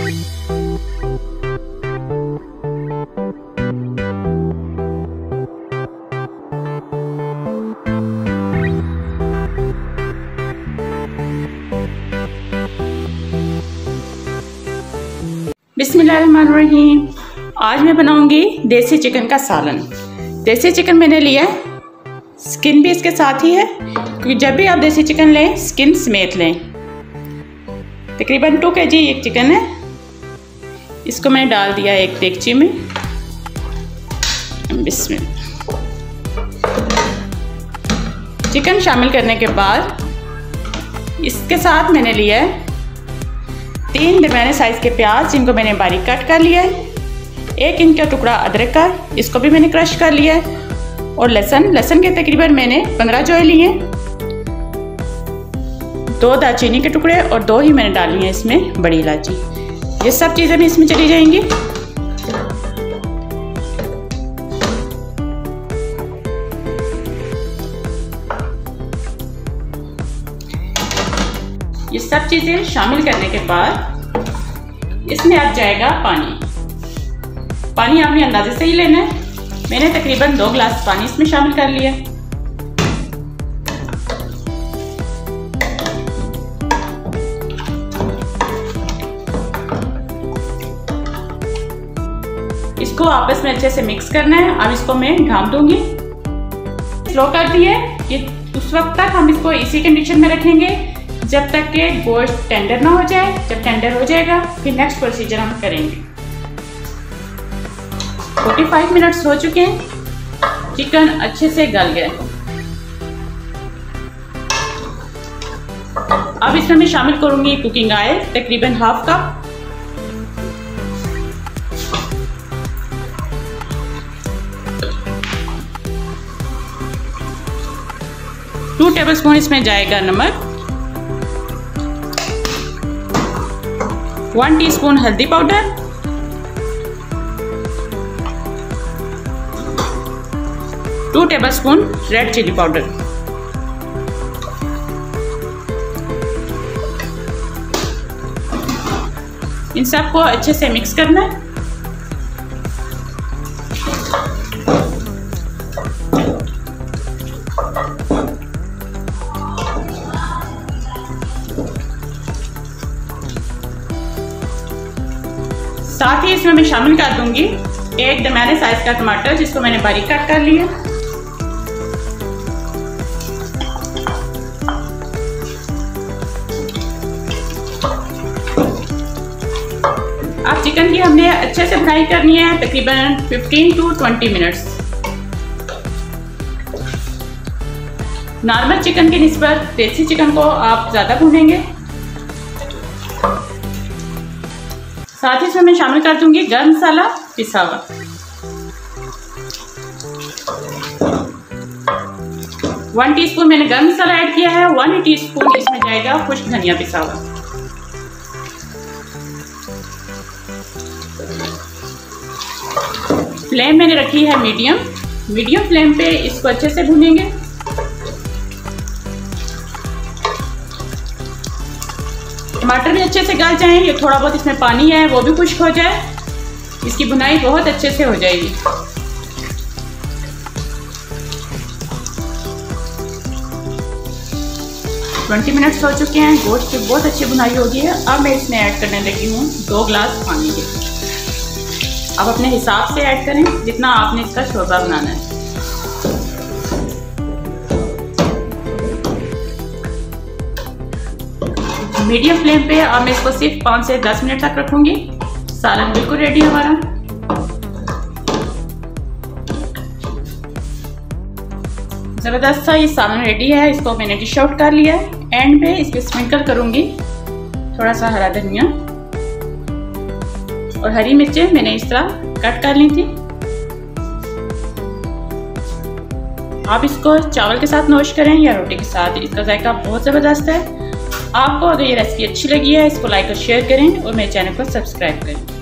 बिस्मिल्लाहिर्रहमानिर्रहीम। आज मैं बनाऊंगी देसी चिकन का सालन। देसी चिकन मैंने लिया है, स्किन भी इसके साथ ही है, क्योंकि जब भी आप देसी चिकन लें स्किन समेत लें। तकरीबन 2 kg एक चिकन है। इसको मैंने डाल दिया एक देगची में। बिस्मिल्लाह। चिकन शामिल करने के बाद इसके साथ मैंने लिया है 3 दरमियाने साइज़ के प्याज, जिनको मैंने बारीक कट कर लिया है। 1 इंच का टुकड़ा अदरक का, इसको भी मैंने क्रश कर लिया है। और लहसुन के तकरीबन मैंने 15 जोए लिए। 2 दालचीनी के टुकड़े और 2 ही मैंने डाली हैं इसमें बड़ी इलायची। ये सब चीज़ें भी इसमें चली जाएंगी। ये सब चीज़ें शामिल करने के बाद इसमें अब जाएगा पानी। पानी आपने अंदाजे से ही लेना है। मैंने तकरीबन 2 गिलास पानी इसमें शामिल कर लिया। इसको आपस में अच्छे से मिक्स करना है। अब इसको मैं ढाँप दूंगी। स्लो कर दी है। ये उस वक्त तक हम इसको इसी कंडीशन में रखेंगे जब तक कि गोश्त टेंडर ना हो जाए। जब टेंडर हो जाएगा फिर नेक्स्ट प्रोसीजर हम करेंगे। 45 मिनट्स हो चुके हैं। चिकन अच्छे से गल गया। अब इसमें मैं शामिल करूंगी कुकिंग ऑयल, तकरीबन 1/2 कप। टू टेबलस्पून इसमें जाएगा नमक। 1 टीस्पून हल्दी powder. 2 tablespoon red chili powder. इन सबको अच्छे से मिक्स करना है। साथ ही इसमें मैं शामिल कर दूंगी 1 दरमियाने साइज का टमाटर, जिसको मैंने बारीक कट कर लिया। अब चिकन की हमने अच्छे से फ्राई करनी है, तकरीबन 15 to 20 मिनट्स। नॉर्मल चिकन की निस्बत देसी चिकन को आप ज़्यादा भूनेंगे। साथ ही इसमें मैं शामिल कर दूंगी गरम मसाला पिसा हुआ। वन टीस्पून मैंने गरम मसाला ऐड किया है। 1 टीस्पून इसमें जाएगा खुश्क धनिया पिसा हुआ। फ्लेम मैंने रखी है मीडियम फ्लेम पे इसको अच्छे से भूनेंगे। टमाटर भी अच्छे से गल जाएं। ये थोड़ा बहुत इसमें पानी है वो भी खुश्क हो जाए, इसकी भुनाई बहुत अच्छे से हो जाएगी। ट्वेंटी मिनट्स हो चुके हैं। गोश्त की बहुत अच्छी भुनाई हो गई है। अब मैं इसमें ऐड करने लगी हूँ 2 गिलास पानी के। अब अपने हिसाब से ऐड करें जितना आपने इसका शोरबा बनाना है। मीडियम फ्लेम पे अब मैं इसको सिर्फ 5 से 10 मिनट तक रखूंगी। सालन बिल्कुल रेडी है हमारा। ज़बरदस्त सा ये सालन रेडी है। इसको मैंने डिश आउट कर लिया है। एंड पे इस पर स्प्रिंकल करूंगी थोड़ा सा हरा धनिया और हरी मिर्चें मैंने इस तरह कट कर ली थी। आप इसको चावल के साथ नोश करें या रोटी के साथ, इसका जायका बहुत ज़बरदस्त है। आपको अगर ये रेसिपी अच्छी लगी है इसको लाइक और शेयर करें और मेरे चैनल को सब्सक्राइब करें।